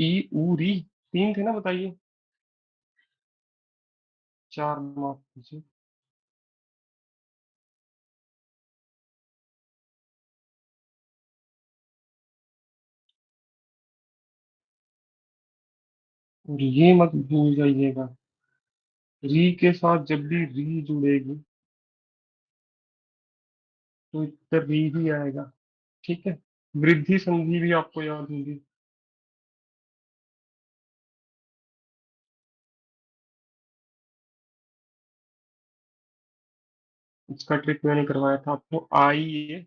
ई ऊ री, तीन थे ना, बताइए। चार, माफ कीजिए। और ये मत भूल जाइएगा, री के साथ जब भी री जुड़ेगी तो उत्तर री ही आएगा। ठीक है। वृद्धि संधि भी आपको याद होगी। इसका ट्रिक मैंने करवाया था आपको, आइए।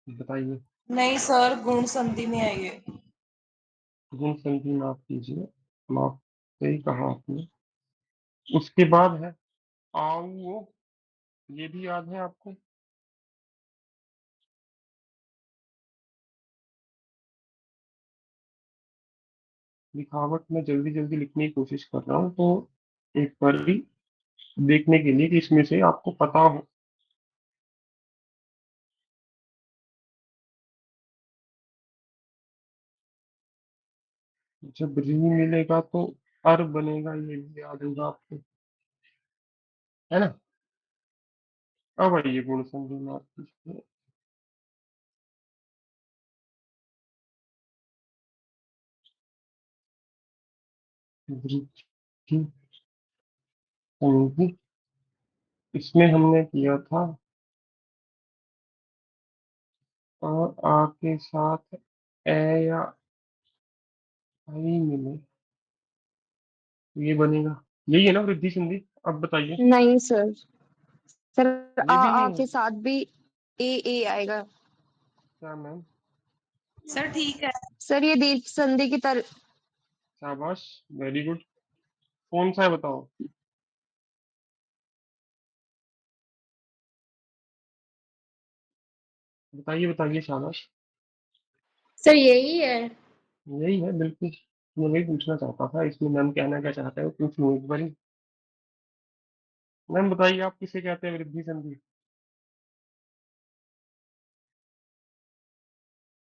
बताइए। नहीं सर, गुण संधि में है ये। गुण संधि, माफ कीजिए, माफ, सही कहा आपने। उसके बाद है आओ, ये भी याद है आपको। लिखावट में जल्दी जल्दी लिखने की कोशिश कर रहा हूँ, तो एक बार भी देखने के लिए कि इसमें से आपको पता हो। जब री मिलेगा तो अर बनेगा, ये भी याद होगा आपको, है ना। अब आइए गुण संधि में आपकी, वृद्धि संधि, इसमें हमने किया था और आ के साथ ए या आई मिले तो ये बनेगा। यही है ना वृद्धि संधि। अब बताइए। नहीं सर। सर, ये भी आ नहीं है। के साथ भी ए आएगा। क्या मैम। सर ठीक है। सर, ये दीर्घ संधि की तरह। शाबाश, वेरी गुड। कौन सा है बताओ। बताइए बताइए, शाबाश। सर यही है। यही है बिल्कुल। मैं वही पूछना चाहता था, इसमें मैम कहना क्या चाहते हैं पूछ लूँ एक बारी। मैम बताइए, आप किसे कहते हैं वृद्धि संधि।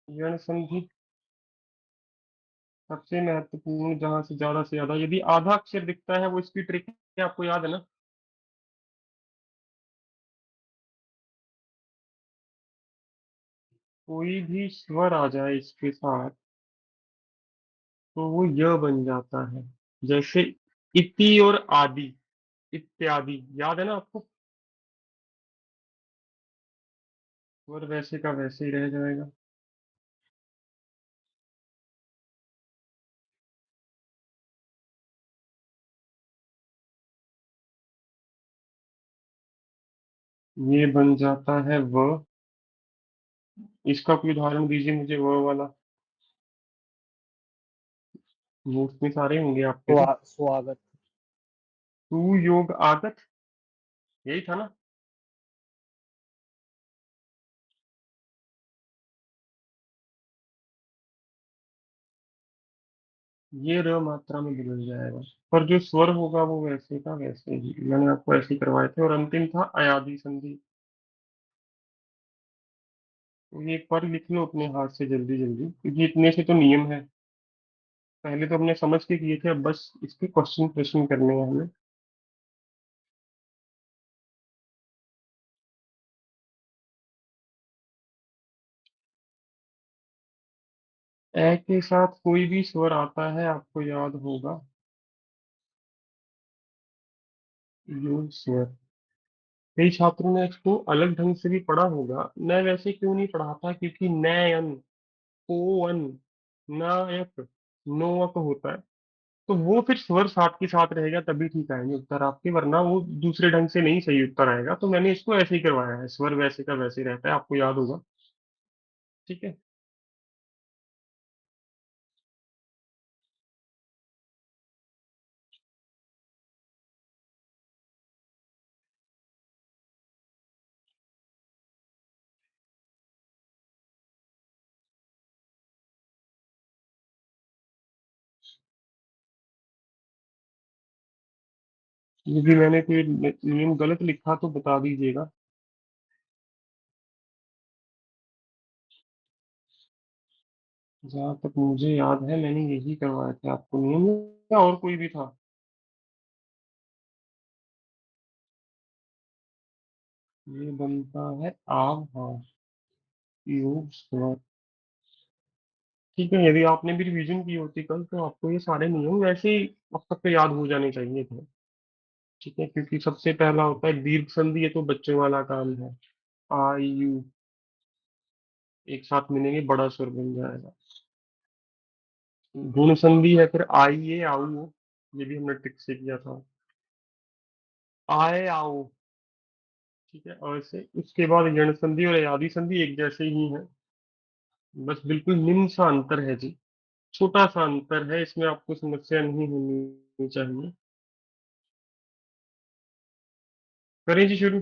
यण संधि सबसे महत्वपूर्ण, जहां से ज्यादा यदि आधा अक्षर दिखता है वो इसकी ट्रिक है, आपको याद है ना। कोई भी स्वर आ जाए इसके साथ तो वो य बन जाता है। जैसे इति और आदि, इत्यादि, याद है ना आपको। स्वर वैसे का वैसे ही रह जाएगा। ये बन जाता है व। इसका कोई उदाहरण दीजिए मुझे, व वाला। नोट्स में सारे होंगे आपके तो। स्वागत। तू योग आगत, यही था ना। ये र मात्रा में बदल जाएगा, पर जो स्वर होगा वो वैसे का वैसे ही, मैंने आपको ऐसे ही करवाए थे। और अंतिम था अयादि संधि। तो ये एक बार लिख लो अपने हाथ से जल्दी जल्दी, क्योंकि इतने से तो नियम है। पहले तो हमने समझ के किए थे, अब बस इसके क्वेश्चन प्रश्न करने हैं हमें। ए के साथ कोई भी स्वर आता है आपको याद होगा, योग स्वर। कई छात्रों ने इसको अलग ढंग से भी पढ़ा होगा। मैं वैसे क्यों नहीं पढ़ाता, क्योंकि नयन, ओवन, नायक, नोअक होता है, तो वो फिर स्वर साथ के साथ रहेगा तभी ठीक आएंगे उत्तर आपके, वरना वो दूसरे ढंग से नहीं सही उत्तर आएगा। तो मैंने इसको ऐसे ही करवाया है, स्वर वैसे का वैसे ही रहता है, आपको याद होगा। ठीक है। यदि मैंने कोई नियम गलत लिखा तो बता दीजिएगा। जहाँ तक मुझे याद है मैंने यही करवाया था आपको नियम, या और कोई भी था? ये बनता है आव हाँ, योग स्वर। ठीक है, यदि आपने भी रिवीजन की होती कल तो आपको ये सारे नियम वैसे ही अब तक तो याद हो जाने चाहिए थे। ठीक है, क्योंकि सबसे पहला होता है दीर्घ संधि, ये तो बच्चों वाला काम है। आ यू एक साथ मिलेंगे बड़ा स्वर बन जाएगा। गुण संधि है फिर आई ए आऊ ओ, ये भी हमने ट्रिक से किया था। आए आओ। ठीक है, और से उसके बाद यण संधि और आदि संधि एक जैसे ही हैं। बस बिल्कुल निम्न सा अंतर है जी, छोटा सा अंतर है, इसमें आपको समस्या नहीं होनी चाहिए। करें जी शुरू।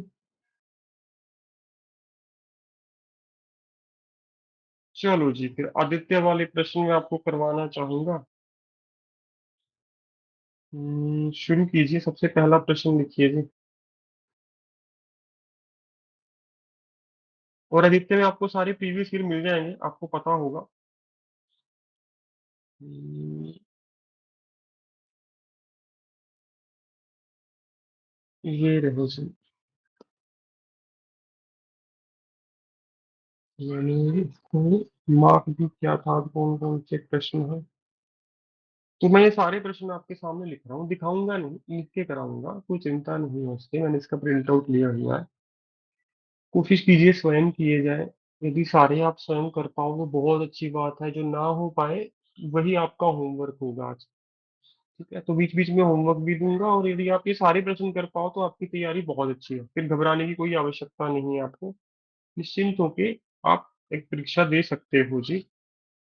चलो जी, फिर आदित्य वाले प्रश्न में आपको करवाना चाहूंगा। शुरू कीजिए, सबसे पहला प्रश्न लिखिए जी। और आदित्य में आपको सारे प्रीवियस ईयर मिल जाएंगे, आपको पता होगा। हम्म, ये रहे जी। मैंने इसको मार्क भी किया था, कौन कौन से प्रश्न है। तो मैं ये सारे प्रश्न आपके सामने लिख रहा हूँ, दिखाऊंगा नहीं, लिख के कराऊंगा, कोई चिंता नहीं है उसकी। मैंने इसका प्रिंट आउट लिया हुआ है। कोशिश कीजिए स्वयं किए जाए। यदि सारे आप स्वयं कर पाओ तो बहुत अच्छी बात है, जो ना हो पाए वही आपका होमवर्क होगा आज। ठीक है, तो बीच बीच में होमवर्क भी दूंगा, और यदि आप ये सारे प्रश्न कर पाओ तो आपकी तैयारी बहुत अच्छी है, फिर घबराने की कोई आवश्यकता नहीं है आपको। निश्चिंत होके आप एक परीक्षा दे सकते हो जी।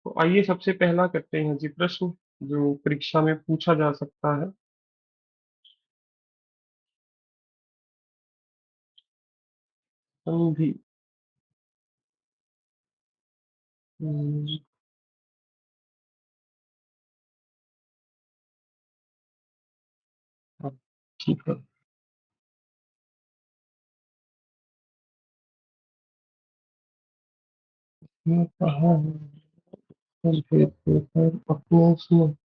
तो आइए सबसे पहला करते हैं जी प्रश्न, जो परीक्षा में पूछा जा सकता है। संधि। हम्म, हाँ, ठीक है। ये कहाँ है? फिर अपने उसमें।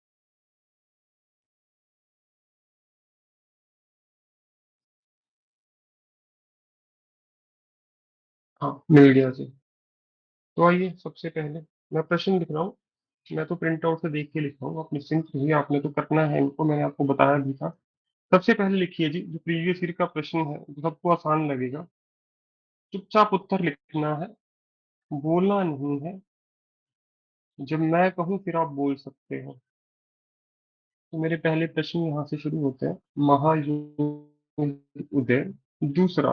हाँ, मिल गया जी। तो आइए सबसे पहले मैं प्रश्न लिख रहा हूँ। मैं तो प्रिंट आउट से देख के लिख रहा हूँ, आप निश्चिंत रहिए, आपने तो करना है इनको, मैंने आपको बताया भी था। सबसे पहले लिखिए जी, जो प्रीवियस ईयर का प्रश्न है, जो सबको आसान लगेगा। चुपचाप उत्तर लिखना है, बोलना नहीं है। जब मैं कहूँ फिर आप बोल सकते हो। तो मेरे पहले प्रश्न यहाँ से शुरू होते हैं। महायुग उदय। दूसरा,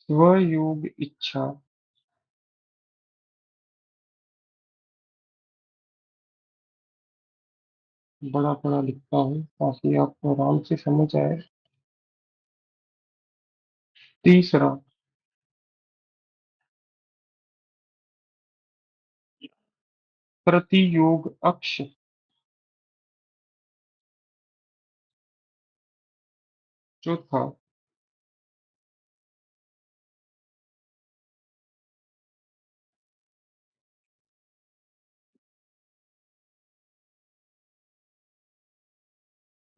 स्वयोग इच्छा। बड़ा बड़ा लिखता हूँ ताकि आपको आराम से समझ आए। तीसरा, प्रतियोग अक्ष। चौथा,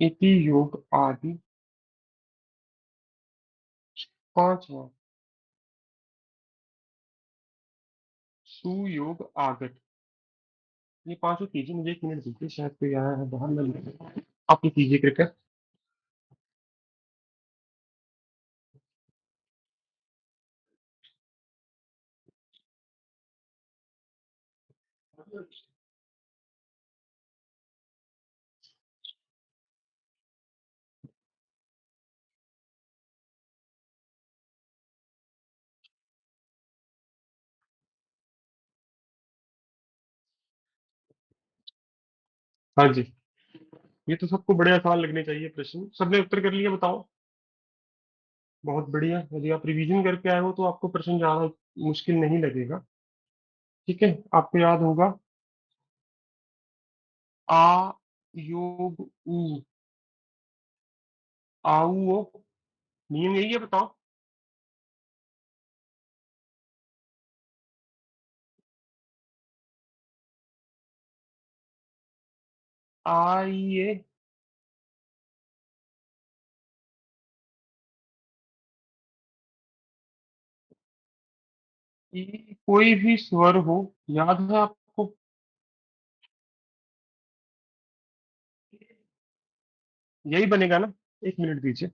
इति योग आदि। पांचवा, सुयोग आगत। ये पांचों कीजिए, मुझे एक मिनट दीजिए, शायद कोई आया है बाहर में। आप ये कीजिए कृपया। हाँ जी, ये तो सबको बड़े आसान लगने चाहिए प्रश्न। सबने उत्तर कर लिया, बताओ। बहुत बढ़िया। यदि आप रिवीजन करके आए हो तो आपको प्रश्न ज्यादा मुश्किल नहीं लगेगा। ठीक है, आपको याद होगा आ योग ऊ, आऊ ओ, नियम यही है, बताओ। आइए, कोई भी स्वर हो, याद है आपको? यही बनेगा ना? एक मिनट दीजिए।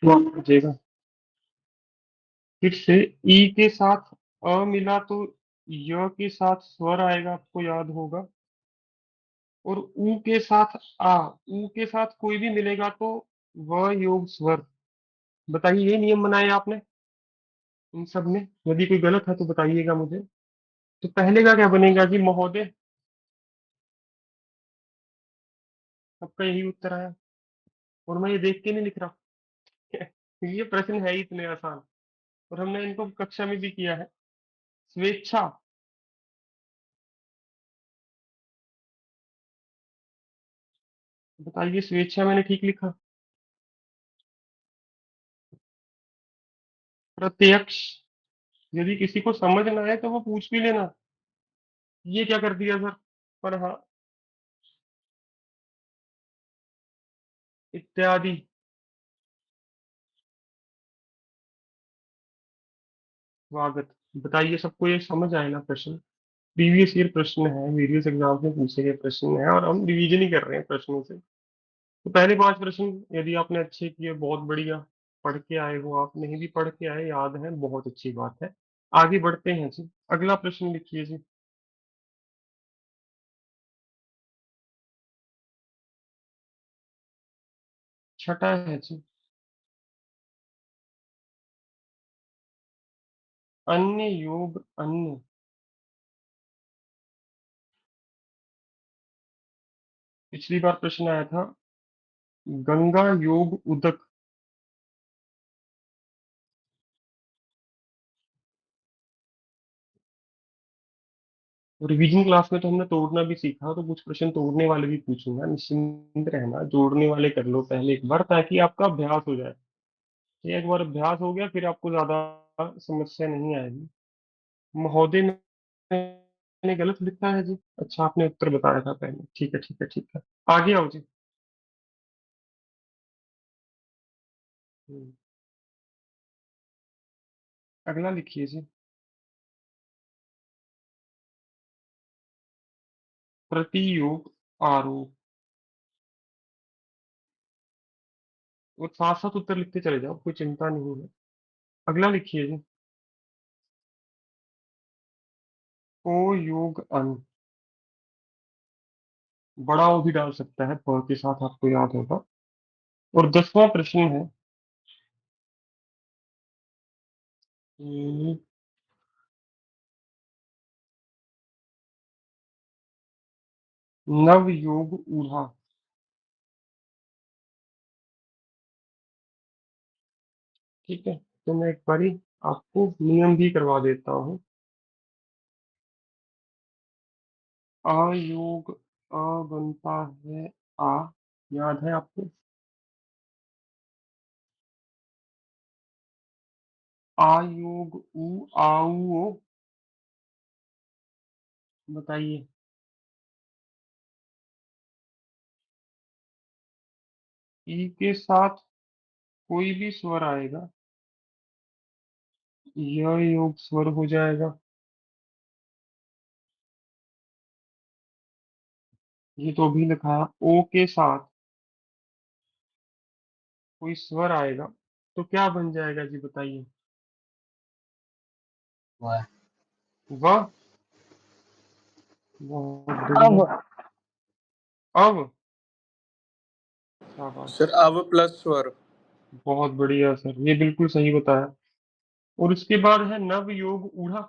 माफ कीजिएगा। फिर से ई के साथ अ मिला तो य के साथ स्वर आएगा, आपको याद होगा। और ऊ के साथ आ, ऊ के साथ कोई भी मिलेगा तो वह योग स्वर। बताइए, ये नियम बनाए आपने इन सब में? यदि कोई गलत है तो बताइएगा मुझे। तो पहले का क्या बनेगा जी महोदय? सबका यही उत्तर आया, और मैं ये देख के नहीं लिख रहा। ये प्रश्न है ही इतने आसान, और हमने इनको कक्षा में भी किया है। स्वेच्छा। बताइए, स्वेच्छा मैंने ठीक लिखा? प्रत्यक्ष। यदि किसी को समझ ना आए तो वो पूछ भी लेना, ये क्या कर दिया सर। पर हाँ, इत्यादि। स्वागत। बताइए, सबको ये समझ आए ना प्रश्न? प्रीवियस ईयर प्रश्न है, वेरियस एग्जाम में पूछे गए प्रश्न है, और हम रिवीजन ही कर रहे हैं प्रश्नों से। तो पहले 5 प्रश्न यदि आपने अच्छे किए, बहुत बढ़िया। पढ़ के आए हो आप, नहीं भी पढ़ के आए, याद है, बहुत अच्छी बात है। आगे बढ़ते हैं जी। अगला प्रश्न लिखिए जी। छठा है जी, अन्य योग अन्य। पिछली बार प्रश्न आया था गंगा योग उदक। रिवीजन क्लास में तो हमने तोड़ना भी सीखा, तो कुछ प्रश्न तोड़ने वाले भी पूछूंगा, निश्चिंत रहना। जोड़ने वाले कर लो पहले एक बार, ताकि आपका अभ्यास हो जाए। ये एक बार अभ्यास हो गया, फिर आपको ज्यादा समस्या नहीं आएगी। महोदय, मैंने गलत लिखा है जी? अच्छा, आपने उत्तर बताया था पहले। ठीक है, ठीक है, ठीक है। आगे आओ जी। हम्म, अगला लिखिए जी। प्रतियोग आरोप। और साथ साथ उत्तर लिखते चले जाओ, कोई चिंता नहीं है। अगला लिखिए जी। ओ योग अन। बड़ा ओ भी डाल सकता है प के साथ, आपको याद होगा। और 10वां प्रश्न है, हम्म, नव योग ऊहा। ठीक है, तो मैं एक बारी आपको नियम भी करवा देता हूँ। अयोग अ बनता है आ, याद है आपको? आयोग ऊ, आऊ ओ। बताइए। ई के साथ कोई भी स्वर आएगा, यह योग स्वर हो जाएगा। ये तो भी लिखा है। ओ के साथ कोई स्वर आएगा तो क्या बन जाएगा जी, बताइए। वाह। वह। बहुत अब बढ़िया। अब शाबाश, सर अव प्लस स्वर। बहुत बढ़िया सर, ये बिल्कुल सही बताया। और उसके बाद है नव योग ऊढ़ा।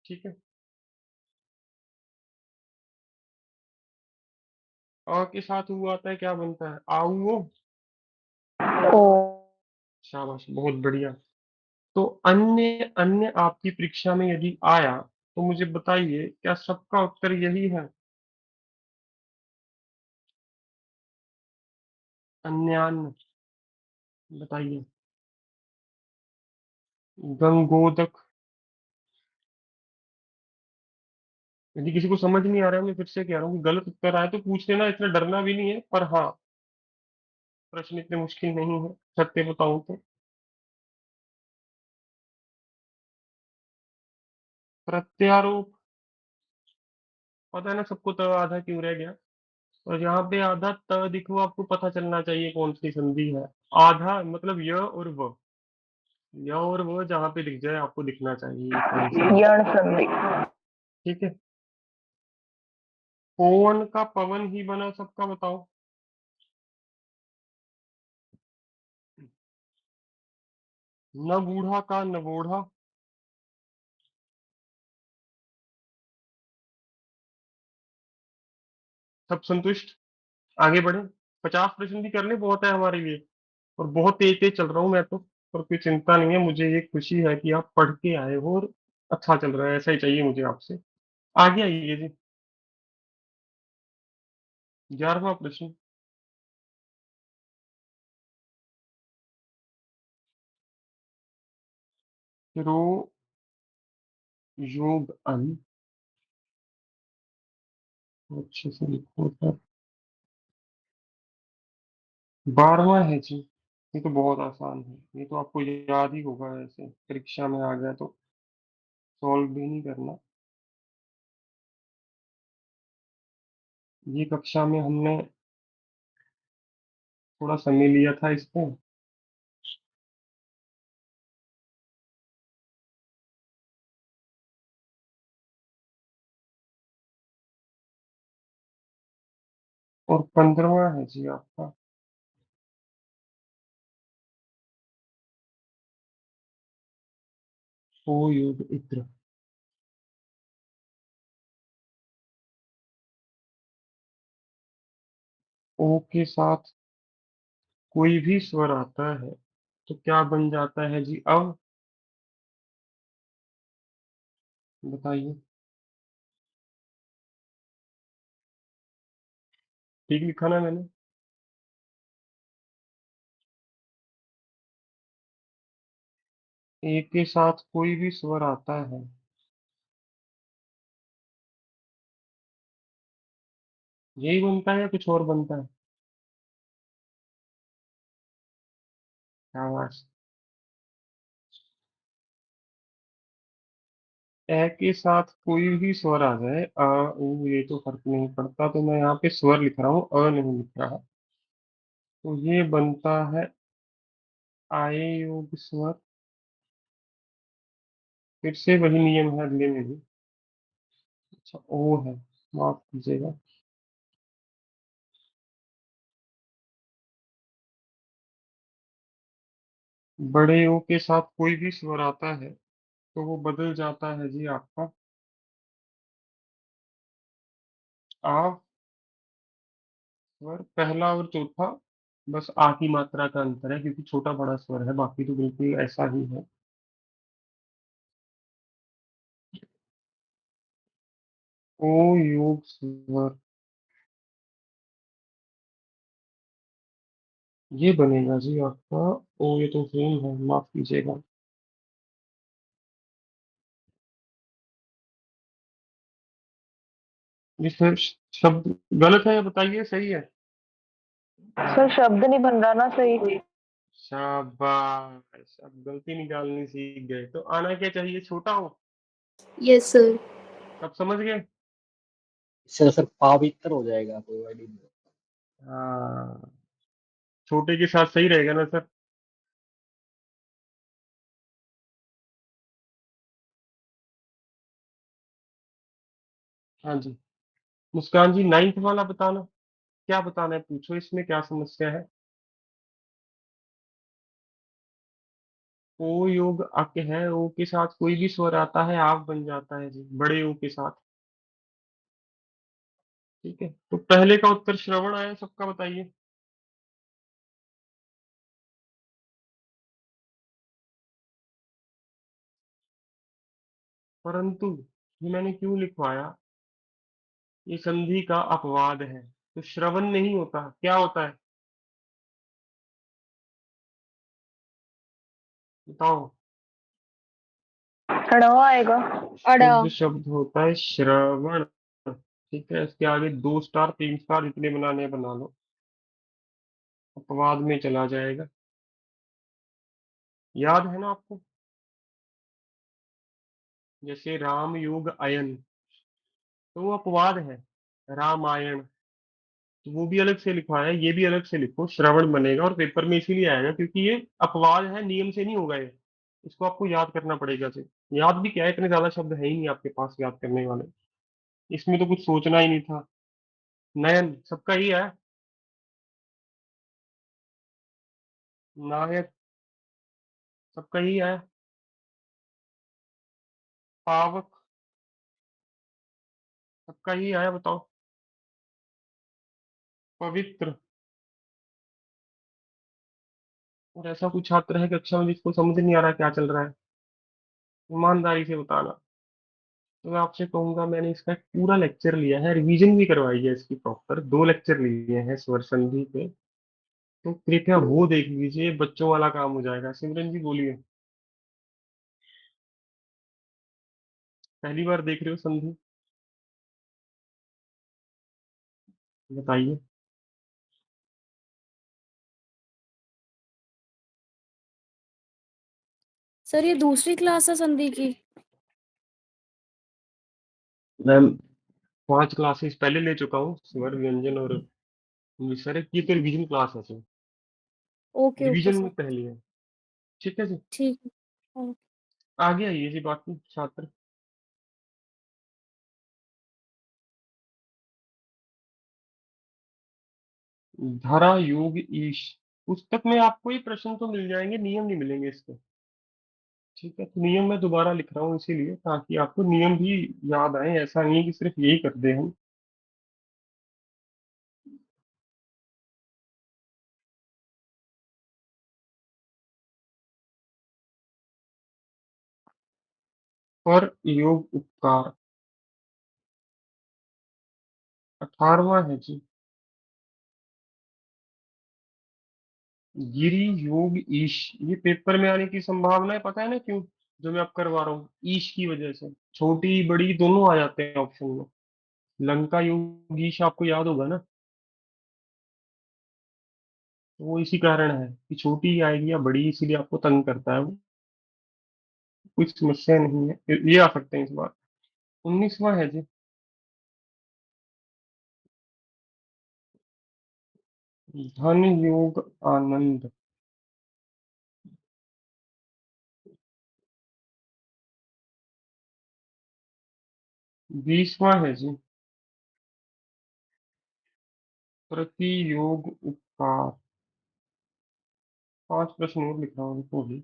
ठीक है। अ के साथ ऊ आता है, क्या बनता है? आओ। ओ। शाबाश, बहुत बढ़िया। तो अन्य अन्य आपकी परीक्षा में यदि आया तो मुझे बताइए, क्या सबका उत्तर यही है? अन्यान्य, बताइए। गंगोदक। यदि किसी को समझ नहीं आ रहा है, मैं फिर से कह रहा हूँ कि गलत उत्तर आए तो पूछ लेना, इतना डरना भी नहीं है, पर हाँ, प्रश्न इतने मुश्किल नहीं है, सत्य बताऊं तो। प्रत्यारोप। पता है ना सबको, त आधा क्यों रह गया? और यहाँ पे आधा त दिखो, आपको पता चलना चाहिए कौन सी संधि है। आधा मतलब य और व, य और व जहाँ पे दिख जाए आपको दिखना चाहिए ये कौन सा है। यण संधि। ठीक है। पवन का पवन ही बना, सबका बताओ। न बूढ़ा का नवोढ़ा। सब संतुष्ट? आगे बढ़े। 50 प्रश्न भी करने बहुत है हमारे लिए। और बहुत तेज तेज चल रहा हूँ मैं तो। पर कोई चिंता नहीं है, मुझे ये खुशी है कि आप पढ़ के आए हो और अच्छा चल रहा है, ऐसा ही चाहिए मुझे आपसे। आगे आइए जी। 11वां प्रश्न। रो योग अन, अच्छे से लिखो सर। 12वां है जी। ये तो बहुत आसान है, ये तो आपको याद ही होगा, ऐसे परीक्षा में आ गया तो सॉल्व भी नहीं करना। ये कक्षा में हमने थोड़ा समय लिया था इस पे। और 15वां है जी आपका। ओ योग इत्र। ओ के साथ कोई भी स्वर आता है तो क्या बन जाता है जी? अब बताइए। ठीक लिखा ना मैंने? ए के साथ कोई भी स्वर आता है, यही बनता है या कुछ और बनता है? शाबाश। ए के साथ कोई भी स्वर आ जाए, अ उ, ये तो फर्क नहीं पड़ता, तो मैं यहाँ पे स्वर लिख रहा हूँ, अ नहीं लिख रहा। तो ये बनता है आए योग स्वर। फिर से वही नियम है अगले में भी। अच्छा, ओ है, माफ कीजिएगा। बड़े ओ के साथ कोई भी स्वर आता है तो वो बदल जाता है जी आपका आ स्वर, पहला और चौथा। बस आ की मात्रा का अंतर है, क्योंकि छोटा बड़ा स्वर है, बाकी तो बिल्कुल ऐसा ही है। ओ योग स्वर, ये बनेगा जी आपका। ओ, ये तो सेम है, माफ कीजिएगा। ये सर शब्द गलत है या बताइए, सही है? सर शब्द नहीं बन रहा ना सही। शाबाश, अब गलती निकालनी सीख गए। तो आना क्या चाहिए? छोटा हो। Yes sir. अब समझ गए? इससे सर पवित्र हो जाएगा, कोई वर्ड ही नहीं। हाँ, छोटे के साथ सही रहेगा ना सर? हाँ जी। मुस्कान जी, 9th वाला बताना। क्या बताना है पूछो, इसमें क्या समस्या है। ओ योग अक है, ओ के साथ कोई भी स्वर आता है आप बन जाता है जी, बड़े ओ के साथ। ठीक है, तो पहले का उत्तर श्रवण आया, सबका बताइए। परंतु ये मैंने क्यों लिखवाया, ये संधि का अपवाद है, तो श्रवण नहीं होता, क्या होता है बताओ। ड़वा आएगा। अड़ा। शुद्ध शब्द होता है श्रवण। ठीक है, इसके आगे 2 स्टार 3 स्टार जितने बनाने हैं बना लो, अपवाद में चला जाएगा। याद है ना आपको, जैसे राम योग अयन, तो वो अपवाद है, रामायण, तो वो भी अलग से लिखवाया है, ये भी अलग से लिखो, श्रवण बनेगा और पेपर में इसीलिए आएगा क्योंकि ये अपवाद है, नियम से नहीं होगा ये। इसको आपको याद करना पड़ेगा जी। याद भी क्या है, इतने ज्यादा शब्द है ही नहीं आपके पास याद करने वाले, इसमें तो कुछ सोचना ही नहीं था। नयन सबका ही है। नायक सबका ही है। पावक सबका ही है, बताओ। पवित्र, और ऐसा कुछ छात्र है कक्षा में जिसको समझ नहीं आ रहा क्या चल रहा है, ईमानदारी से बताना। तो मैं आपसे कहूंगा, मैंने इसका एक पूरा लेक्चर लिया है, रिवीजन भी करवाई है इसकी प्रॉपर, 2 लेक्चर लिए हैं स्वर संधि पे, तो कृपया वो देख लीजिए, बच्चों वाला काम हो जाएगा। सिमरन जी बोलिए, पहली बार देख रहे हो संधि, बताइए। सर ये दूसरी क्लास है संधि की। मैम 5 क्लासेस पहले ले चुका हूँ, स्वर व्यंजन और सर ये तो रिवीजन क्लास है sir, okay okay revision sir. में पहली है। ठीक है जी, ठीक है। हाँ। आगे आइए जी बाकी छात्र। धारा योग ईश, पुस्तक में आपको ये प्रश्न तो मिल जाएंगे, नियम नहीं मिलेंगे इसके। ठीक है, तो नियम मैं दोबारा लिख रहा हूँ इसीलिए, ताकि आपको नियम भी याद आए, ऐसा नहीं है कि सिर्फ यही कर दे हम। पर योग उपकार 18वां है जी। गिरी योग ईश, ये पेपर में आने की संभावना है, पता है ना क्यों, जो मैं अब करवा रहा हूँ ईश की वजह से, छोटी बड़ी दोनों आ जाते हैं ऑप्शन में। लंका योग ईश आपको याद होगा ना, तो वो इसी कारण है कि छोटी आएगी या बड़ी, इसीलिए आपको तंग करता है वो, कुछ समस्या नहीं है, ये आ सकते हैं इस बार। 19वां है जी। धन योग आनंद, 20वां है जी। प्रति योग उपकार, 5 प्रश्न और लिख रहा हूँ इनको भी।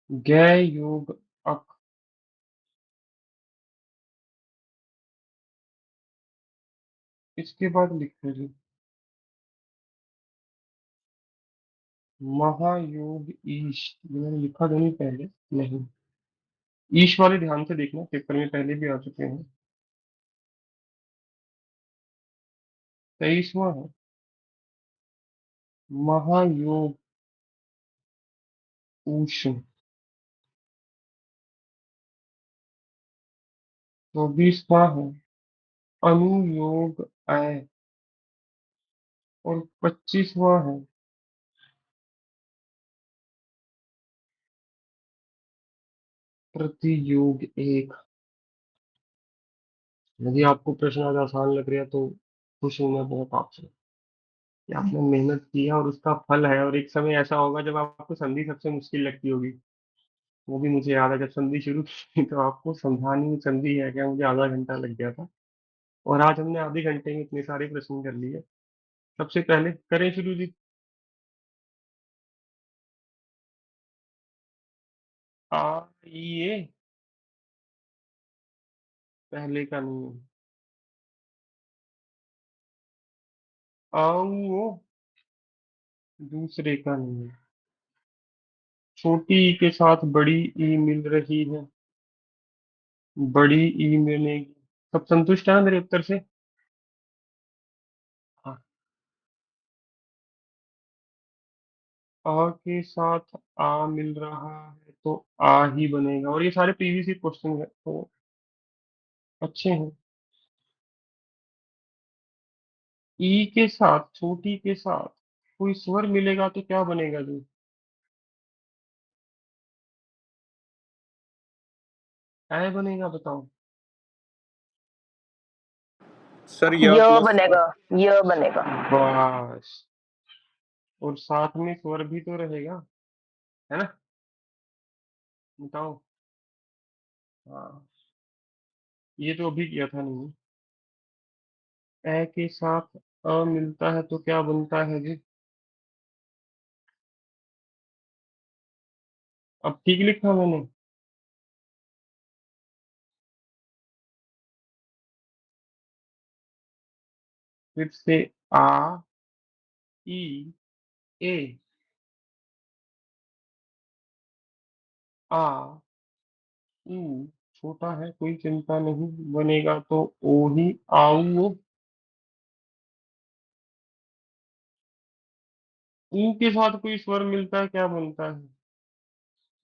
गै योग अक, इसके बाद लिखो जी महायोग ईश, ये मैंने लिखा तो नहीं पहले, नहीं, ईश वाले ध्यान से देखना, पेपर में पहले भी आ चुके हैं। 23वां है महायोग उष्ण, 24वां है अनुयोग अय, और 25वां है प्रतियोग एक। यदि आपको प्रश्न आज आसान लग रहा है तो खुश हूं मैं बहुत आपसे, कि आपने मेहनत की है और उसका फल है, और एक समय ऐसा होगा जब आपको संधि सबसे मुश्किल लगती होगी। वो भी मुझे याद है, जब संधि शुरू की तो आपको समझानी में संधि है क्या, मुझे आधा घंटा लग गया था। और आज हमने आधे घंटे में इतने सारे प्रश्न कर लिए। सबसे पहले करें शुरू जी। आ ये पहले का नहीं है। आओ दूसरे का नहीं है। छोटी ई के साथ बड़ी ई मिल रही है, बड़ी ई मिलेगी। सब संतुष्ट है मेरे उत्तर से? हाँ। आ के साथ आ मिल रहा है तो आ ही बनेगा, और ये सारे पीवीसी क्वेश्चन है तो अच्छे हैं। ई के साथ, छोटी के साथ कोई स्वर मिलेगा तो क्या बनेगा जी? ऐ बनेगा, बताओ। सर य य प्लस बनेगा, य बनेगा। बस। और साथ में स्वर भी तो रहेगा, है ना? बताओ। हाँ, ये तो अभी किया था नहीं। ए के साथ अ मिलता है तो क्या बनता है जी? अब ठीक लिखा मैंने? फिर से आ ई ए, आ ऊ, छोटा है कोई चिंता नहीं, बनेगा तो ओ ही, आऊ। ऊ के साथ कोई स्वर मिलता है, क्या बनता है?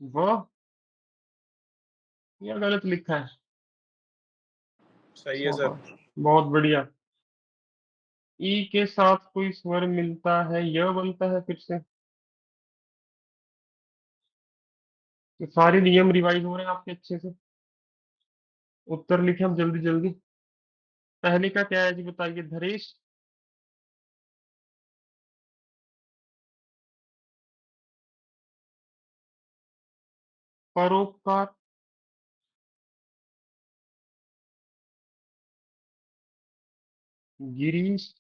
वह, या गलत लिखा है? सही है सर। शाबाश, बहुत बढ़िया। ई के साथ कोई स्वर मिलता है, यह बनता है फिर से। तो सारे नियम रिवाइज हो रहे हैं आपके अच्छे से। उत्तर लिखे हम जल्दी जल्दी। पहले का क्या है जी, बताइए धरेश। परोपकार। गिरीश।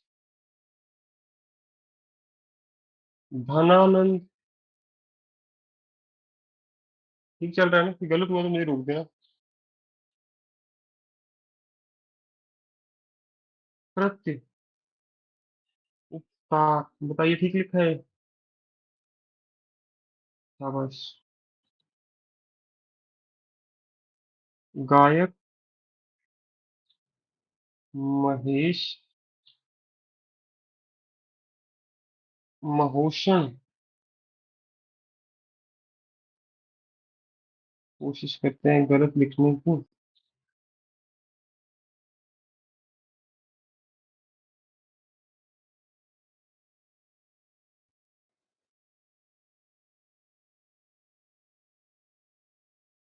धनानंद। ठीक चल रहा है ना? कि गलत हुआ तो मुझे रोक देना। प्रत्यय। उपकार, बताइए ठीक लिखा है? शाबाश। गायक। महेश। महोशन। कोशिश करते हैं गलत लिखने की।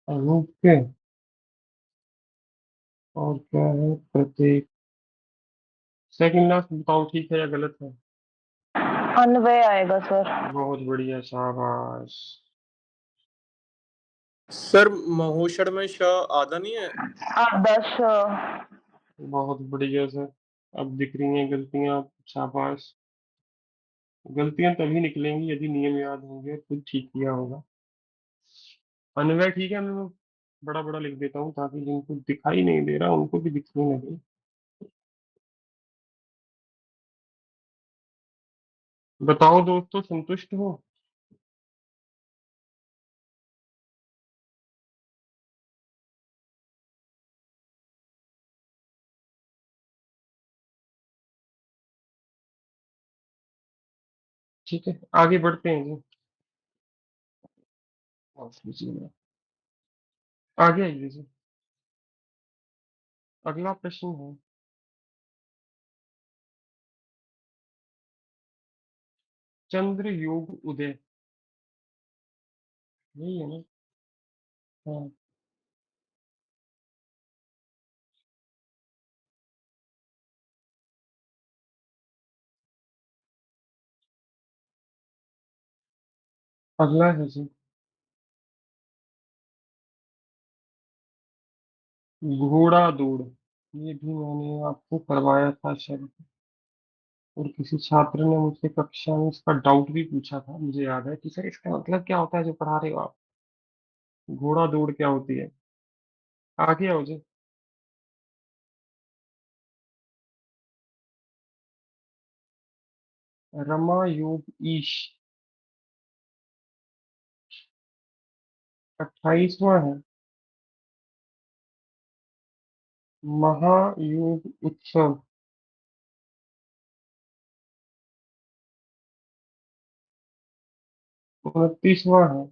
अनूप। और क्या है? प्रत्येक। सेकंड लास्ट बताओ ठीक है या गलत है? अन्वय आएगा सर। बहुत बढ़िया, शाबाश। सर महोषण में श आधा नहीं है। आदर्श। बहुत बढ़िया सर। अब दिख रही हैं गलतियां। शाबाश। गलतियां तभी निकलेंगी यदि नियम याद होंगे और खुद ठीक किया होगा। अनवय ठीक है, मैं बड़ा बड़ा लिख देता हूँ ताकि जिनको दिखाई नहीं दे रहा उनको भी दिखने लगे। बताओ दोस्तों, संतुष्ट हो? ठीक है, आगे बढ़ते हैं जी। माफ कीजिएगा। आगे आइए जी। अगला प्रश्न है, चंद्र योग उदय। यही है ना? हाँ। अगला है जी, घोड़ा दौड़। ये भी मैंने आपको करवाया था शायद, और किसी छात्र ने मुझसे कक्षा में इसका डाउट भी पूछा था, मुझे याद है कि सर इसका मतलब क्या होता है जो पढ़ा रहे हो आप, घोड़ा दौड़ क्या होती है। आगे आओ जी। रमा योग ईश 28वां है। महायोग उत्सव 29वां है।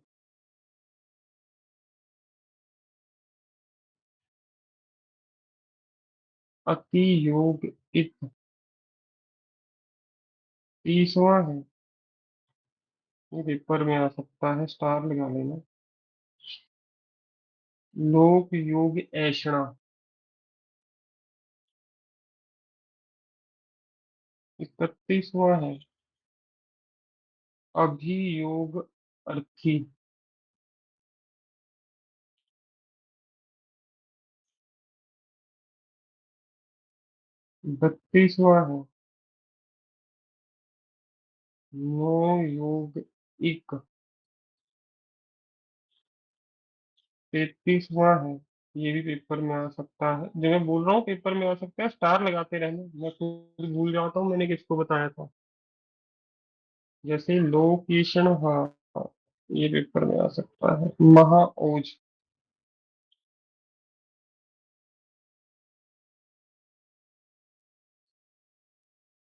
अति योग इत 30वां है। ये पेपर में आ सकता है, स्टार लगा लेना। लोक योग ऐषणा 31वां है। अभियोग अर्थी 32वां है। नो योग इक 33वां है। ये भी पेपर में आ सकता है, जो मैं बोल रहा हूँ पेपर में आ सकता है, स्टार लगाते रहना, मैं खुद भूल जाता हूँ मैंने किसको बताया था। जैसे लोकेशन, हाँ, ये पेपर में आ सकता है। महाओज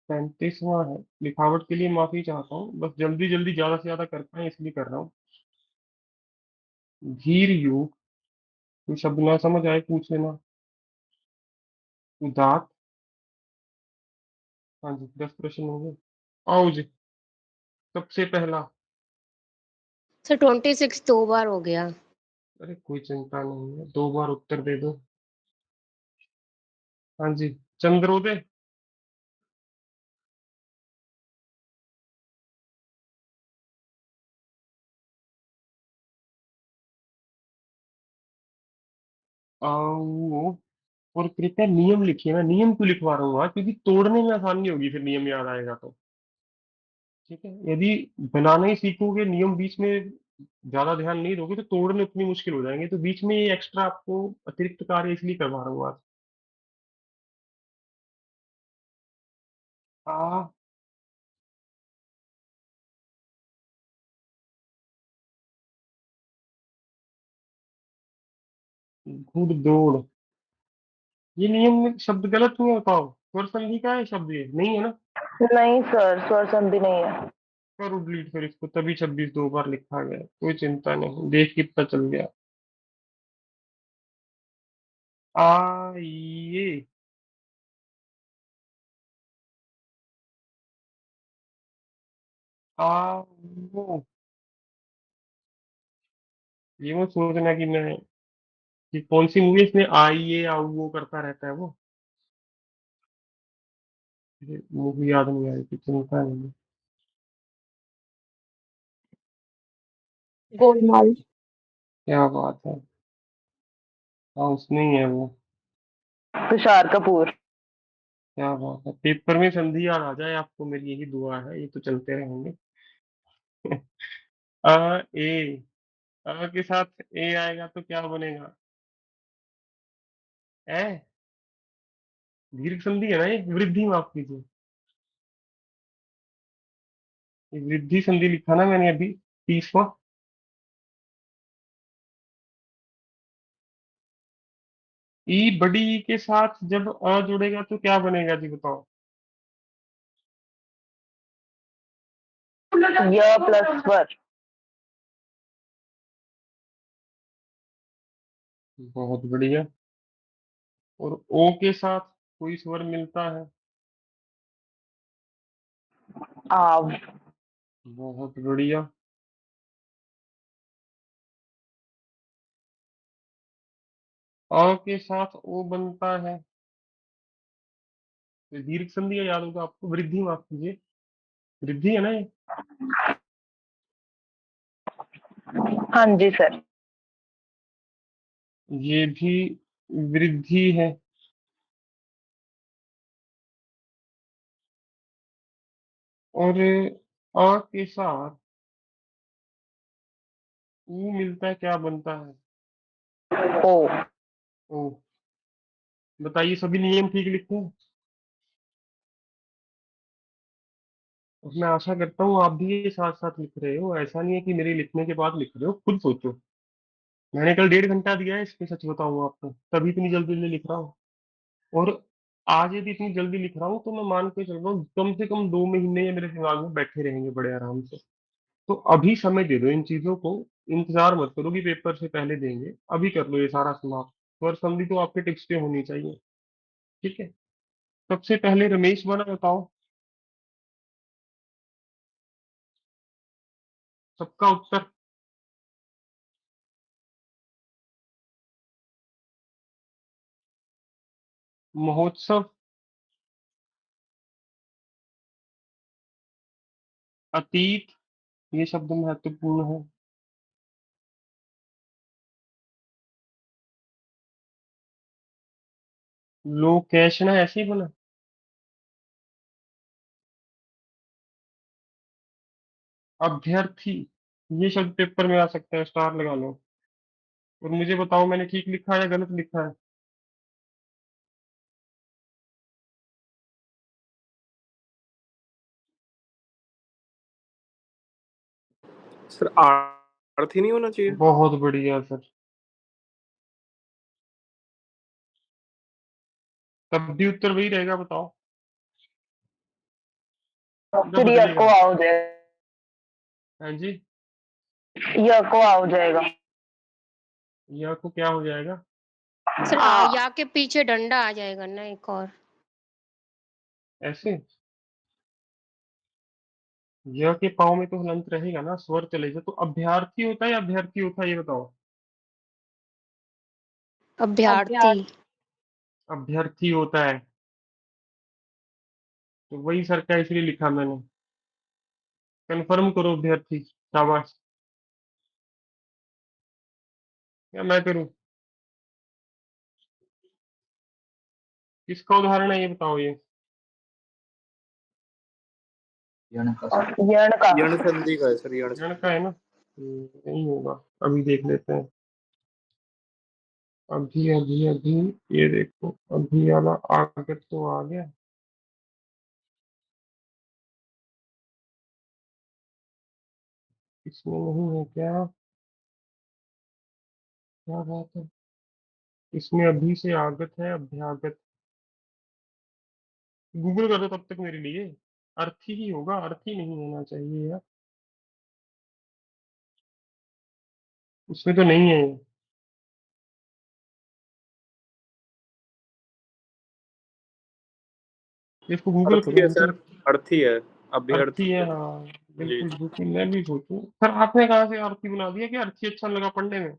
35वां है। लिखावट के लिए माफी चाहता हूँ, बस जल्दी जल्दी ज्यादा से ज्यादा कर पाए इसलिए कर रहा हूँ। धीर योग, कोई शब्द ना समझ आए पूछ लेना। उदात, हाँ जी, 10 प्रश्न हो गए। आओ जी, सबसे पहला। सर 26 दो बार हो गया। अरे कोई चिंता नहीं है, 2 बार उत्तर दे दो। हाँ जी, चंद्रोदय। आओ, और कृपया नियम लिखिए, मैं नियम क्यों लिखवा रहा हूँ आज, क्योंकि तोड़ने में आसानी होगी, फिर नियम याद आएगा तो। ठीक है, यदि बनाना ही सीखोगे, नियम बीच में ज्यादा ध्यान नहीं दोगे तो तोड़ने उतनी मुश्किल हो जाएंगे, तो बीच में ये एक्स्ट्रा आपको अतिरिक्त कार्य इसलिए करवा रहा हूँ आज। आ घुड़दौड़, ये नियम में शब्द गलत हुआ, बताओ स्वर संधि का है शब्द, ये नहीं है ना। नहीं सर, स्वर संधि नहीं है। करो डिलीट फिर इसको, तभी 26 2 बार लिखा गया, कोई चिंता नहीं, देख के पता चल गया। आइए, आओ, ये मत सोचना कि मैं, कि कौन सी मूवी इसमें आइए आओ वो करता रहता है वो, मूवी याद नहीं आई थी, चिंता नहीं। गोलमाल। क्या बात है, हाँ उसमें ही है वो। तुषार कपूर। क्या बात है, पेपर में संधि याद आ जाए आपको, मेरी यही दुआ है, ये तो चलते रहेंगे। अ ए, अ के साथ ए आएगा तो क्या बनेगा। ए, दीर्घ संधि है ना ये, वृद्धि माफ कीजिए, ये वृद्धि संधि लिखा ना मैंने अभी, 30वां। ई बड़ी ई के साथ जब अ जुड़ेगा तो क्या बनेगा जी बताओ। य प्लस स्वर। बहुत बढ़िया। और ओ के साथ कोई स्वर मिलता है। आव। बहुत बढ़िया। अ के साथ ओ बनता है, तो दीर्घ संधि है, याद होगा आपको, वृद्धि माफ कीजिए, वृद्धि है ना ये। हाँ जी सर। ये भी वृद्धि है। और आ के साथ ऊ मिलता है, क्या बनता है? ओ। ओ। बताइए, सभी नियम ठीक लिखे हैं? और मैं आशा करता हूँ आप भी ये साथ साथ लिख रहे हो, ऐसा नहीं है कि मेरे लिखने के बाद लिख रहे हो, खुद सोचो। मैंने कल 1.5 घंटा दिया है इस पे, सच बताऊँ आपको, तभी इतनी जल्दी जल्दी लिख रहा हूँ। और आज यदि इतनी जल्दी लिख रहा हूँ तो मैं मान के चल रहा हूँ कम से कम 2 महीने ये मेरे दिमाग में बैठे रहेंगे बड़े आराम से। तो अभी समय दे दो इन चीजों को, इंतजार मत करो कि पेपर से पहले देंगे, अभी कर लो ये सारा समाप्त। स्वर संधि तो आपके टेक्स्ट पे होनी चाहिए। ठीक है। सबसे पहले रमेश बना, बताओ सबका उत्तर। महोत्सव, अतीत, ये शब्द महत्वपूर्ण है। लोकेशना ऐसे ही बना। अभ्यर्थी, ये शब्द पेपर में आ सकता है, स्टार लगा लो। और मुझे बताओ मैंने ठीक लिखा है या गलत लिखा है? सर अर्थ ही नहीं होना चाहिए। बहुत बढ़िया सर। तब भी उत्तर वही रहेगा, बताओ। पूरा फिर य को बदलेगा? आ हो जाएगा। हाँ जी। य को आ हो जाएगा। यह को क्या हो जाएगा? सर आ। या के पीछे डंडा आ जाएगा ना एक और। ऐसे? यह के पाँव में तो हलंत रहेगा ना, स्वर चलेगा। तो अभ्यर्थी होता है या अभ्यर्थी होता है, ये बताओ। अभ्यर्थी। अभ्यर्थी होता है। तो वही सर का इसलिए लिखा मैंने। कंफर्म करो अभ्यर्थी, शाबाश। क्या मैं करूं? किसका उदाहरण है ये बताओ ये? यण का। यण का। यण संधि का है सर, यण जन संधि। का है ना? नहीं होगा। अभी देख लेते हैं। अभी अभी अभी, ये देखो, अभी वाला आगत तो आ गया। इसमें नहीं है क्या? क्या बात है। इसमें अभी से आगत है, अभ्यागत। गूगल कर दो तब तक मेरे लिए। अर्थी ही होगा, अर्थी नहीं होना चाहिए यार। उसमें तो नहीं है ये। इसको गूगल अर्थी करो है मुझे। सर, अर्थी है, अर्थी अभ्यर्थी है, है। हाँ। जी। बिल्कुल बिल्कुल, मैं भी सोचूं सर, आपने कहाँ से अर्थी बना दिया कि अर्थी अच्छा लगा पढ़ने में?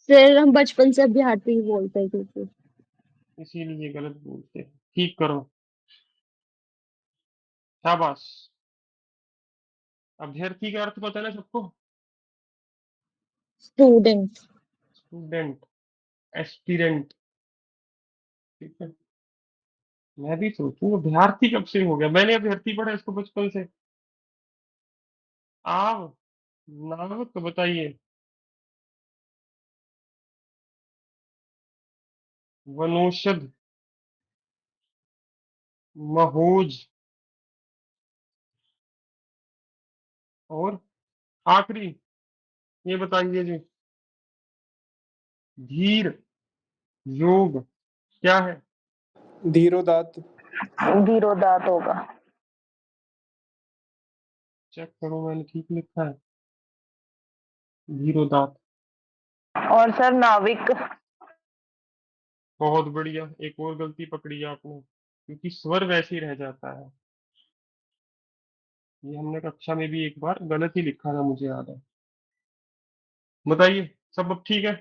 सर हम बचपन से अभ्यर्थी ही बोलते हैं क्योंकि इसीलिए गलत बोलते हैं। ठीक करो। शाबाश। अभ्यर्थी का अर्थ पता है ना सबको? स्टूडेंट। Student, aspirant. ठीक है। मैं भी सोचूं अभ्यर्थी कब से हो गया, मैंने अभ्यर्थी पढ़ा इसको बचपन से। आव, नाव तो बताइए। वनौषध, महोज, और आखिरी ये बताइए जी। धीर, योग, क्या है? धीरोदात। धीरोदात होगा। चेक करो मैंने ठीक लिखा है। धीरोदात। और सर नाविक। बहुत बढ़िया, एक और गलती पकड़ी आपने, क्योंकि स्वर वैसे ही रह जाता है। ये हमने कक्षा में भी एक बार गलत ही लिखा था, मुझे याद है। बताइए, सब अब ठीक है?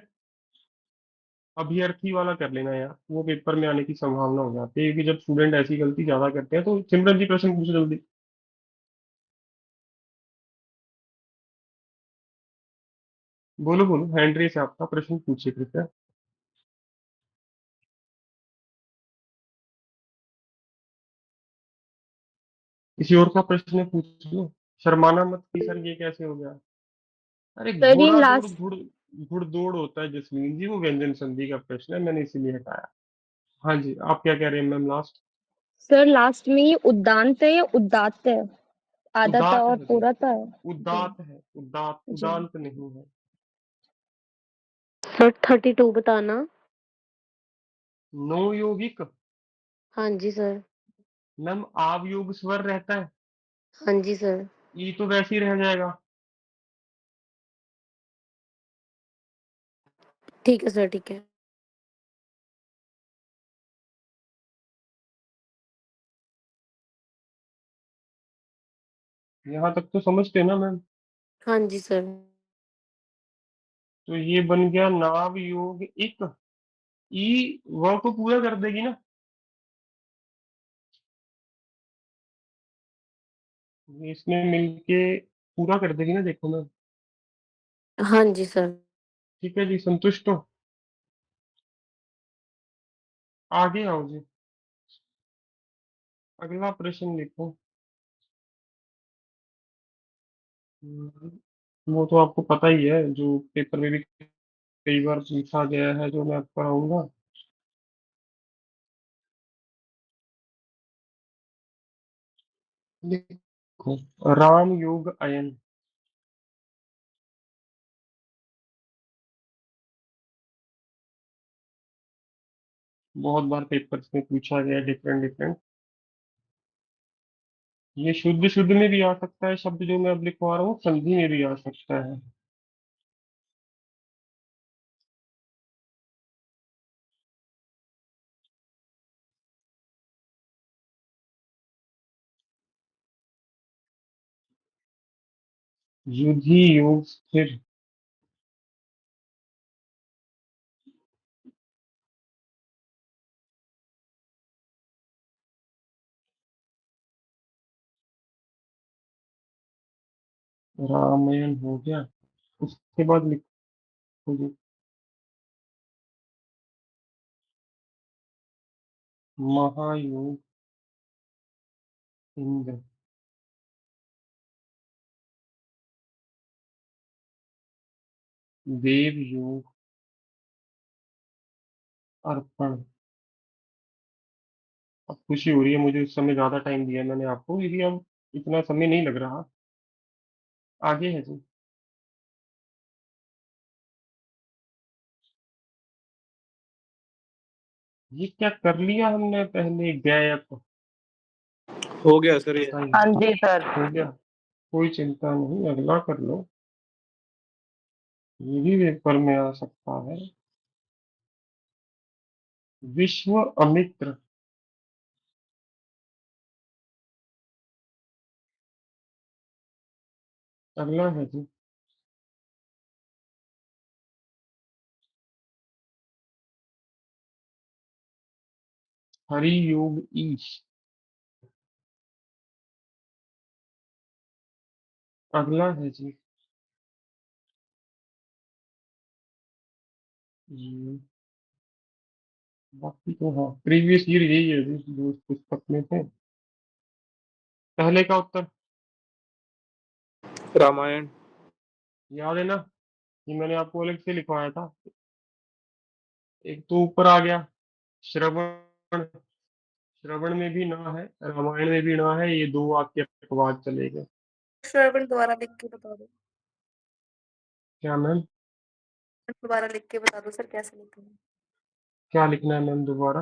अभ्यर्थी वाला कर लेना यार, वो पेपर में आने की संभावना हो जाती है, क्योंकि जब स्टूडेंट ऐसी गलती ज्यादा करते हैं। तो सिमरन जी प्रश्न पूछो जल्दी। बोलो बोलो, हैंड रेस है आपका, प्रश्न पूछिए कृपया। किसी और का प्रश्न पूछ लो। शर्माना मत कि सर ये कैसे हो गया। अरे सर ये घोड़ा दौड़ लास्ट घुड़दौड़ होता है जसमीन जी, वो व्यंजन संधि का प्रश्न है, मैंने इसीलिए हटाया। हाँ जी, आप क्या कह रहे हैं मैम लास्ट? सर लास्ट में ये उद्दांत है या उदात्त है? आधा था उदात और है जी, पूरा था। जी। उदात है, उदात जी उदांत नहीं है। सर 32 बताना। नो यौगिक। हाँ जी सर। मैम आव योग स्वर रहता है, हाँ जी सर। ई तो वैसे ही रह जाएगा। ठीक है सर, ठीक है। यहाँ तक तो समझते ना मैम? हाँ जी सर। तो ये बन गया नाव योग इक। ई व को पूरा कर देगी ना, ये इसमें मिलके पूरा कर देगी ना, देखो मैम। हाँ जी सर। ठीक है जी, संतुष्ट हो? आगे आओ जी, अगला प्रश्न लिखो। हम्म, वो तो आपको पता ही है, जो पेपर में भी कई बार पूछा गया है, जो मैं आपको पढ़ाऊंगा। देखो, राम योग अयन। बहुत बार पेपर्स में पूछा गया, डिफरेंट डिफरेंट। ये शुद्ध शुद्ध में भी आ सकता है शब्द, जो मैं अब लिखवा रहा हूँ, संधि में भी आ सकता है। युधि योग स्थिर। रामायण हो गया, उसके बाद लिखो जी, महायोग इंद्र। देव योग अर्पण। अब खुशी हो रही है मुझे, उस समय ज्यादा टाइम दिया मैंने आपको, यदि अब इतना समय नहीं लग रहा। आगे है जी, ये क्या कर लिया हमने पहले, गैप। हो गया सर ये। बताइए, हाँ जी सर। हो गया? कोई चिंता नहीं, अगला कर लो, ये भी पेपर में आ सकता है। विश्व अमित्र। अगला है जी, हरि योग ईश। अगला है जी, बाकी तो हाँ, प्रीवियस ईयर यही है जी, जो उस पुस्तक में थे। पहले का उत्तर रामायण। याद है ना, ये मैंने आपको अलग से लिखवाया था। एक तो ऊपर आ गया श्रवण, श्रवण में भी ना है, रामायण में भी ना है, ये दो वाक्य अपवाद चले गए। श्रवण दोबारा लिख के बता दो। क्या मैम? दोबारा लिख के बता दो सर, कैसे लिखना है। क्या लिखना है मैम दोबारा?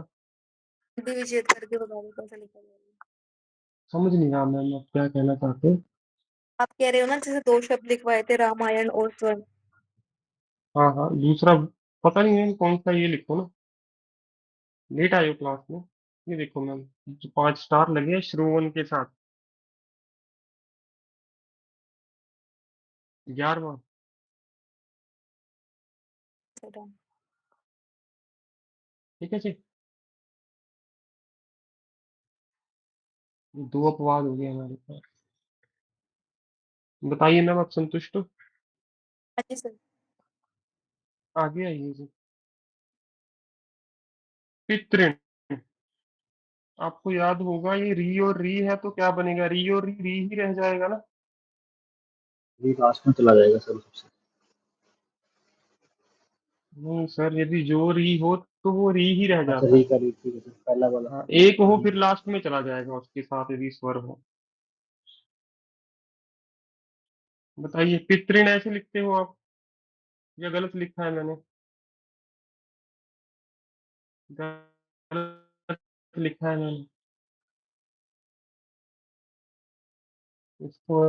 हिंदी विच्छेद करके बता दो कैसे लिखा जाएगा। समझ नहीं रहा मैम, आप क्या कहना चाहते हैं? आप कह रहे हो ना, जैसे दो शब्द लिखवाए थे, रामायण और स्वर्ण। हाँ हाँ, दूसरा पता नहीं मैम कौन सा, ये लिखो ना, लेट आए हो क्लास में। ये देखो मैम, जो 5 स्टार लगे हैं श्रोवन के साथ, 11वां। ठीक है जी, ये दो अपवाद हो गए हमारे पास। बताइए मैम, आप संतुष्ट हो? हाँ जी सर। आगे आइए जी, पितृण। आपको याद होगा ये री और री है तो क्या बनेगा, री और री ही रह जाएगा ना। ये लास्ट में चला जाएगा सर सबसे। नहीं सर, यदि जो री हो तो वो री ही रह अच्छा जाता री है। का री, ठीक है सर, पहला वाला। हाँ, एक हो री। फिर लास्ट में चला जाएगा उसके साथ यदि स्वर हो। बताइए, पितृण ऐसे लिखते हो आप या गलत लिखा है मैंने? गलत लिखा है मैंने इसको,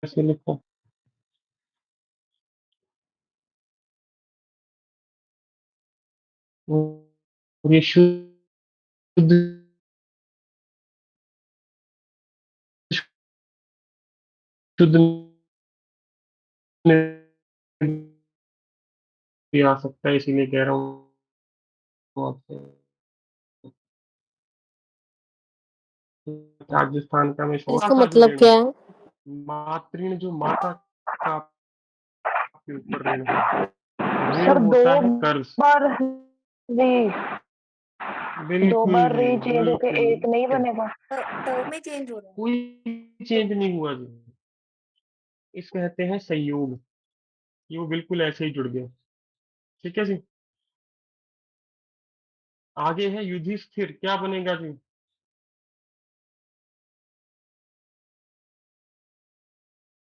ऐसे लिखा। और ये शुद्ध शुद्ध में भी आ सकता है, इसीलिए कह रहा हूँ आपसे। राजस्थान का मैं छोटा इसका सा जो मतलब ऋण क्या है, है? मातृण, जो माता का आपके ऊपर ऋण है, ऋण सर दो होता है कर्ज। बार री, दो बिल्कुल बार जी, री चेंज होके बिल्कुल। एक नहीं बनेगा। ट में चेंज हो रहा है। कोई चेंज नहीं हुआ जी, इस कहते हैं संयोग। ये वो बिल्कुल ऐसे ही जुड़ गया। ठीक है जी। आगे है युधिष्ठिर, क्या बनेगा जी?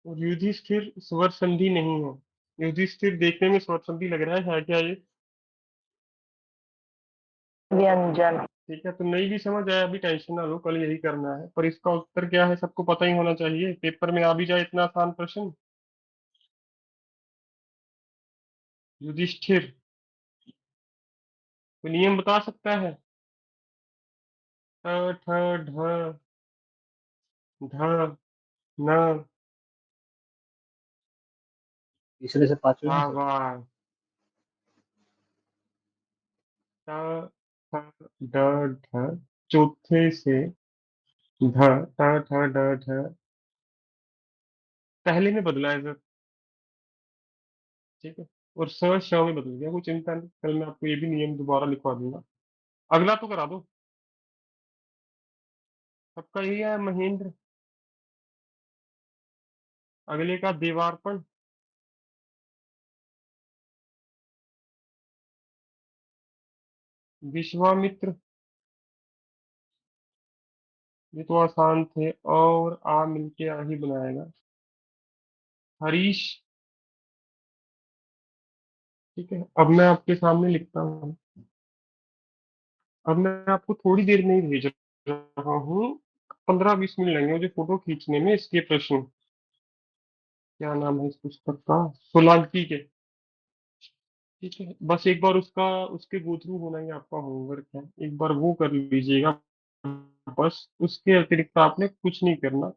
और युधिष्ठिर स्वर संधि नहीं है। युधिष्ठिर देखने में स्वर संधि लग रहा है क्या ये? व्यंजन। ठीक है, तो नहीं भी समझ आया अभी टेंशन ना लो, कल यही करना है, पर इसका उत्तर क्या है सबको पता ही होना चाहिए, पेपर में आ भी जाए इतना आसान प्रश्न। युधिष्ठिर, कोई नियम बता सकता है? ठ ठ ढ ढ न। तीसरे से पांचवें में वाह सर। वाह। ट ठ ड ढ, चौथे से ध, ट ठ ड ढ, पहले में बदला है सर। ठीक है, और स श में बदल गया, कोई चिंता नहीं, कल मैं आपको ये भी नियम दोबारा लिखवा दूंगा। अगला तो करा दो, सबका यही है महेंद्र। अगले का देवार्पण। विश्वामित्र, ये तो आसान थे, और आ मिलके आ ही बनाएगा। हरीश। ठीक है, अब मैं आपके सामने लिखता हूँ। अब मैं आपको थोड़ी देर में ही भेज रहा हूँ, 15-20 मिनट लगेंगे मुझे फोटो खींचने में। इसके प्रश्न, क्या नाम है इस पुस्तक का, सोलंकी के। ठीक है, बस एक बार उसका, उसके गो थ्रू होना ही आपका होमवर्क है, एक बार वो कर लीजिएगा। बस उसके अतिरिक्त आपने कुछ नहीं करना।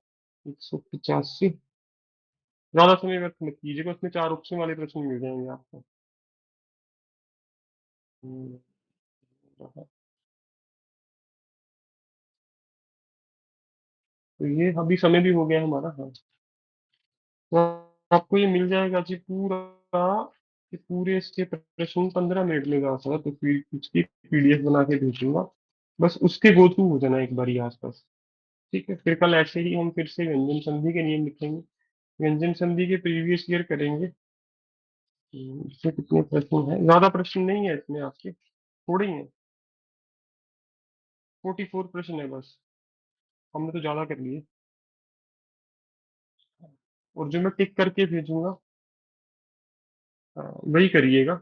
185, ज्यादा समय व्यर्थ मत कीजिएगा, उसमें 4 ऑप्शन वाले प्रश्न मिल जाएंगे आपको। हम्म, तो ये अभी समय भी हो गया हमारा, हाँ। तो आपको ये मिल जाएगा जी पूरा, कि पूरे इसके प्रश्न 15 मिनट में जा सकता, तो फिर उसकी पीडीएफ बना के भेजूंगा। बस उसके गो थ्रू हो जाना एक बार ही आसपास। ठीक है, फिर कल ऐसे ही हम फिर से व्यंजन संधि के नियम लिखेंगे, व्यंजन संधि के प्रीवियस ईयर करेंगे। इससे कितने प्रश्न हैं, ज्यादा प्रश्न नहीं है इसमें आपके, थोड़े ही हैं। 44 प्रश्न है बस, हमने तो ज्यादा कर लिए। और जो मैं टिक करके भेजूंगा, वही करिएगा।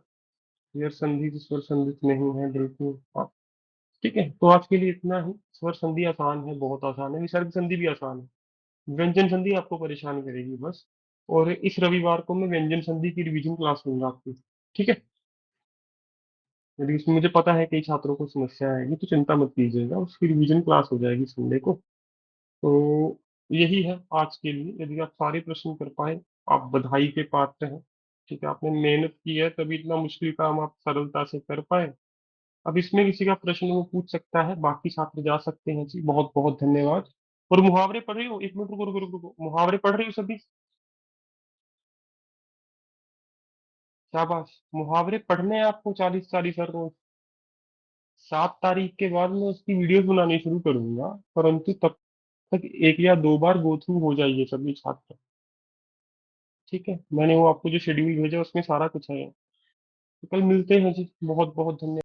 यार संधि से स्वर संधित नहीं है बिल्कुल, हाँ। ठीक है, तो आज के लिए इतना ही। स्वर संधि आसान है, बहुत आसान है, विसर्ग संधि भी आसान है, व्यंजन संधि आपको परेशान करेगी बस। और इस रविवार को मैं व्यंजन संधि की रिवीजन क्लास लूंगा आपकी। ठीक है, यदि इसमें मुझे पता है कई छात्रों को समस्या आएगी तो चिंता मत कीजिएगा, उसकी रिवीजन क्लास हो जाएगी संडे को। तो यही है आज के लिए, यदि आप सारे प्रश्न कर पाए, आप बधाई के पात्र हैं। ठीक है, आपने मेहनत की है तभी इतना मुश्किल काम आप सरलता से कर पाए। अब इसमें किसी का प्रश्न वो पूछ सकता है, बाकी छात्र जा सकते हैं जी, बहुत बहुत धन्यवाद। और मुहावरे पढ़ रही हो, एक मिनट रुको रुको रुको रुको, मुहावरे पढ़ रही हो सभी? शाबाश। मुहावरे पढ़ने हैं आपको 40-40 हर रोज। 7 तारीख के बाद मैं उसकी वीडियोस बनानी शुरू करूंगा, परंतु तब तक एक या दो बार गो थ्रू हो जाइए सभी छात्र। ठीक है, मैंने वो आपको जो शेड्यूल भेजा उसमें सारा कुछ है। तो कल मिलते हैं जी, बहुत बहुत धन्यवाद।